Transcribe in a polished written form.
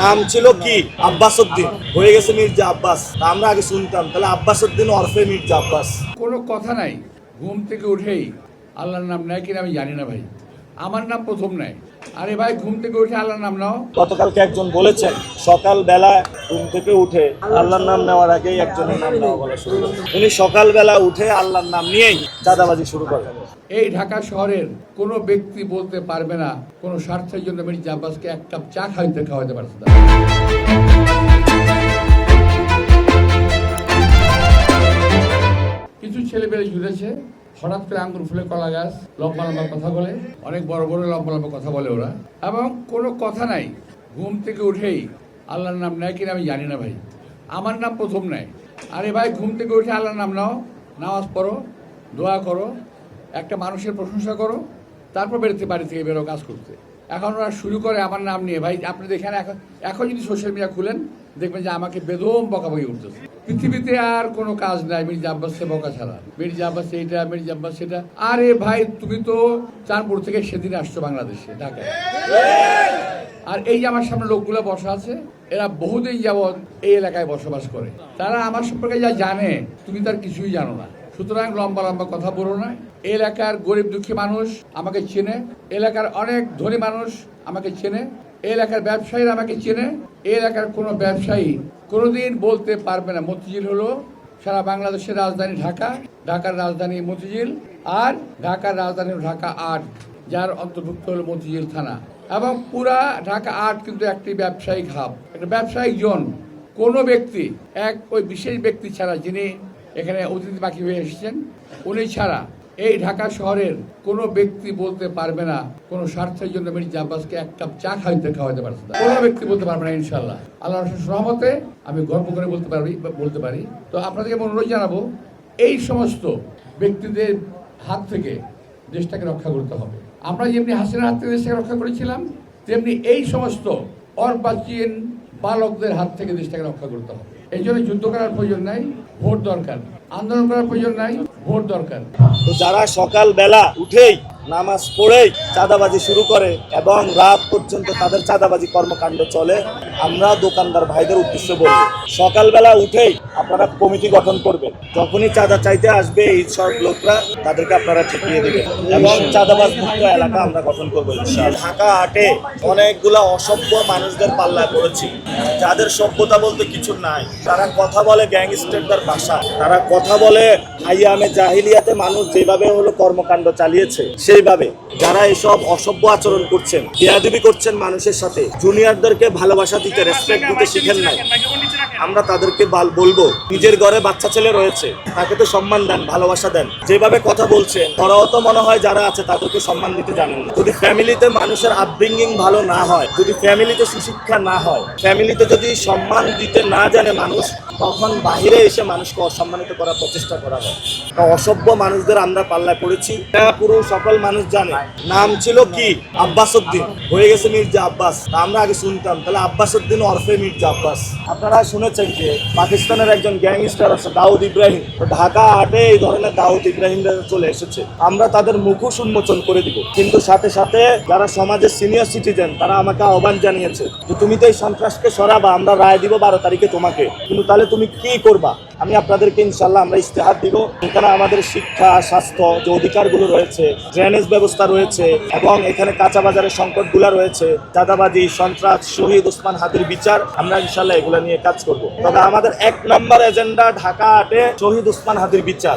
নাম ছিল কি আব্বাস উদ্দিন, হয়ে গেছে মির্জা আব্বাস। আমরা আগে শুনতাম তাহলে আব্বাস উদ্দিন ওরফে মির্জা আব্বাস। কোনো কথা নাই, ঘুম থেকে উঠেই আল্লাহর নাম নেয় কিনা আমি জানি না ভাই, আমার নাম প্রথম নেয়। আরে ভাই ঘুম থেকে উঠে আল্লাহর নাম নাও। গতকালকে একজন বলেছেন সকালবেলা ঘুম থেকে উঠে আল্লাহর নাম নেওয়ার আগেই একজনের নাম নেওয়া বলা শুরু করে। উনি সকালবেলা উঠে আল্লাহর নাম নিয়েই চাঁদাবাজি শুরু করেন। এই ঢাকা শহরের কোনো ব্যক্তি বলতে পারবে না কোনো স্বার্থের জন্য মির্জা আব্বাসকে এক কাপ চা খাওয়াতে পারছে না। কিছু ছেলে পেলে জুড়েছে, হঠাৎ করে আঙ্গুর ফুলে কলা গাছ, লম্বা লম্বা কথা বলে, অনেক বড় বড় লম্বা লম্বা কথা বলে ওরা, এবং কোনো কথা নাই, ঘুম থেকে উঠেই আল্লাহর নাম নেয় কিনা আমি জানি না ভাই, আমার নাম প্রথম নেয়। আরে ভাই ঘুম থেকে উঠে আল্লাহর নাম নাও, নামাজ পড়ো, দোয়া করো, একটা মানুষের প্রশংসা করো, তারপর বেরোতে বাড়ি থেকে বেরো কাজ করতে। এখন ওরা শুরু করে আমার নাম নিয়ে। ভাই আপনি দেখেন এখন যদি সোশ্যাল মিডিয়া খুলেন দেখবেন যে আমাকে বেদম বকাবকি উঠতেছে। পৃথিবীতে আর কোনো কাজ নাই মির্জা আব্বাসকে বকা ছাড়া। মির্জা আব্বাস এইটা, মির্জা আব্বাস সেটা। আরে ভাই তুমি তো চাঁদপুর থেকে সেদিন আসছো বাংলাদেশে, ঢাকায়, আর এই যে আমার সামনে লোকগুলো বসা আছে, এরা বহুদিন যাবৎ এই এলাকায় বসবাস করে। তারা আমার সম্পর্কে যা জানে তুমি তার কিছুই জানো না। সুতরাং লম্বা লম্বা কথা বলো না। এলাকার গরিব দুঃখী মানুষ আমাকে চেনে, এলাকার অনেক ধনী মানুষ আমাকে চেনে, এলাকার ব্যবসায়ীরা আমাকে চেনে। এলাকার কোনো ব্যবসায়ী কোনোদিন বলতে পারবে না মতিঝিল হলো সারা বাংলাদেশের রাজধানী ঢাকা, ঢাকার রাজধানী মতিঝিল, আর ঢাকার রাজধানী ঢাকা ৮, যার অন্তর্ভুক্ত হলো মতিঝিল থানা। এবং পুরা ঢাকা ৮ কিন্তু একটি ব্যবসায়িক হাব, একটা ব্যবসায়িক জোন। কোনো ব্যক্তি ওই বিশেষ ব্যক্তি ছাড়া, যিনি এখানে অতিথি পাখি হয়ে এসেছেন, উনি ছাড়া এই ঢাকা শহরের কোনো ব্যক্তি বলতে পারবে না কোনো স্বার্থের জন্য মির্জা আব্বাসকে এক কাপ চা খাওয়াতে পারছে না। কোনো ব্যক্তি বলতে পারবে না ইনশাল্লাহ। আল্লাহর রহমতে আমি গর্ব করে বলতে পারি। তো আপনাদেরকে অনুরোধ জানাবো, এই সমস্ত ব্যক্তিদের হাত থেকে দেশটাকে রক্ষা করতে হবে। আমরা যেমনি হাসিনার হাত থেকে দেশটাকে রক্ষা করেছিলাম, তেমনি এই সমস্ত অর্বাচীন বালকদের হাত থেকে দেশটাকে রক্ষা করতে হবে। এই জন্য যুদ্ধ করার প্রয়োজন নাই, ভোট দরকার। আন্দোলন করার প্রয়োজন নাই, ভোট দরকার। তো যারা সকালবেলা উঠেই নামাজ পড়েই চাঁদাবাজি শুরু করে এবং রাত পর্যন্ত তাদের চাঁদাবাজি কর্মকাণ্ড চলে, আমরা দোকানদার ভাইদের উদ্দেশ্যে বলব, সকালবেলা উঠেই আপনারা কমিটি গঠন করবেন। যখনই চাঁদা চাইতে আসবে এই সব লোকরা, তাদেরকে আপনারা ঠেকিয়ে দেবেন এবং চাঁদাবাজ মুক্ত এলাকা আমরা গঠন করবো। ঢাকা ৮-এ অনেকগুলা অসভ্য মানুষদের পাল্লায় পড়েছি, যাদের সভ্যতা বলতে কিছু নাই। তারা কথা বলে গ্যাংস্টারদের ভাষা, তারা কথা বলে আইয়ামে জাহিলিয়াতে মানুষ যেভাবে হলো কর্মকাণ্ড চালিয়েছে সেইভাবে। যারা এসব অসভ্য আচরণ করছেন, বেয়াদবি করছেন মানুষের সাথে, জুনিয়রদেরকে ভালোবাসা দিতে, রেসপেক্ট দিতে শিখেন নাই, আমরা তাদেরকে বলবো, নিজের ঘরে বাচ্চা ছেলে রয়েছে, তাকে তো সম্মান দেন, ভালোবাসা দেন। যেভাবে কথা বলছেন, তারাও তো মনে হয় যারা আছে তাদেরকে সম্মান দিতে জানেন না। যদি ফ্যামিলিতে মানুষের আপব্রিঙ্গিং ভালো না হয়, যদি ফ্যামিলিতে সুশিক্ষা না হয়, ফ্যামিলিতে যদি সম্মান দিতে না জানে মানুষ, তখন বাহিরে এসে মানুষকে অসম্মানিত করার প্রচেষ্টা করা হয়। অসভ্য মানুষদের আমরা পাল্লায় পড়েছি, পুরো সকল মানুষ জানে। নাম ছিল কি আব্বাস উদ্দিন, হয়ে গেছে মির্জা আব্বাস। আমরা আগে শুনতাম তাহলে আব্বাস উদ্দিন ওরফে মির্জা আব্বাস। আপনারা শুনেছেন যে পাকিস্তানের একজন গ্যাংস্টার আছে দাউদ ইব্রাহিম, ঢাকা ৮-এ এই ধরনের দাউদ ইব্রাহিমরা চলে এসেছে। আমরা তাদের মুখোশ উন্মোচন করে দিব। কিন্তু সাথে সাথে যারা সমাজের সিনিয়র সিটিজেন, তারা আমাকে আহ্বান জানিয়েছে যে তুমি তো এই সন্ত্রাসকে সরাবা, আমরা রায় দিব 12 তারিখে তোমাকে, কিন্তু তাহলে তুমি কি করবা? আমি আপনাদেরকে ইনশাল্লাহ আমরা ইস্তেহার দিব। এখানে আমাদের শিক্ষা, স্বাস্থ্য যে অধিকারগুলো রয়েছে, ড্রেনেজ ব্যবস্থা রয়েছে, এবং এখানে কাঁচা বাজারের সংকটগুলো রয়েছে, চাঁদাবাজি, সন্ত্রাস, শহীদ ওসমান হাদির বিচার, আমরা ইনশাল্লাহ এগুলো নিয়ে কাজ করব। তবে আমাদের 1 নম্বর এজেন্ডা ঢাকা ৮-এ শহীদ ওসমান হাদির বিচার।